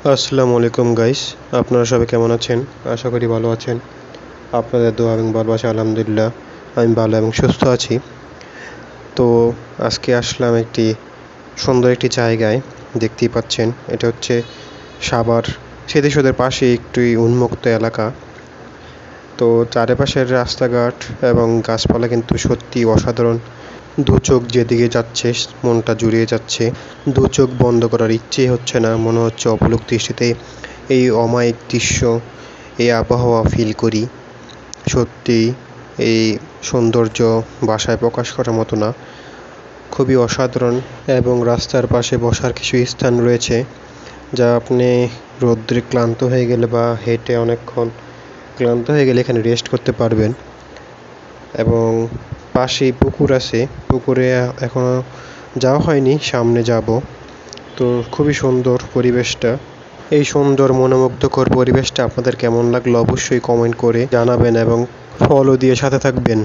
আসসালামু আলাইকুম গাইস, আপনারা সবাই কেমন আছেন? আশা করি ভালো আছেন। আপনাদের দোয়া এবং ভালোবাসা আলহামদুলিল্লাহ আমি ভালো এবং সুস্থ আছি। তো আজকে আসলাম একটি সুন্দর একটি জায়গায়। দেখতেই পাচ্ছেন এটা হচ্ছে সাভার স্মৃতিসৌধের পাশে একটি উন্মুক্ত এলাকা। তো চারপাশের রাস্তাঘাট এবং গাছপালা কিন্তু সত্যি অসাধারণ। দু চোখ যেদিকে যাচ্ছে মনটা জুড়িয়ে যাচ্ছে। দু চোখ বন্ধ করার ইচ্ছেই হচ্ছে না, মনে হচ্ছে অপলক দৃষ্টিতে এই অমায়িক দৃশ্য, এই আবহাওয়া ফিল করি। সত্যি এই সৌন্দর্য ভাষায় প্রকাশ করার মতো না, খুবই অসাধারণ। এবং রাস্তার পাশে বসার কিছু স্থান রয়েছে, যা আপনি রৌদ্রে ক্লান্ত হয়ে গেলে বা হেঁটে অনেকক্ষণ ক্লান্ত হয়ে গেলে এখানে রেস্ট করতে পারবেন। এবং পাশেই পুকুর আছে, পুকুরে এখনও যাওয়া হয়নি, সামনে যাব। তো খুবই সুন্দর পরিবেশটা। এই সুন্দর মনোমুগ্ধকর পরিবেশটা আপনাদের কেমন লাগলো অবশ্যই কমেন্ট করে জানাবেন এবং ফলো দিয়ে সাথে থাকবেন।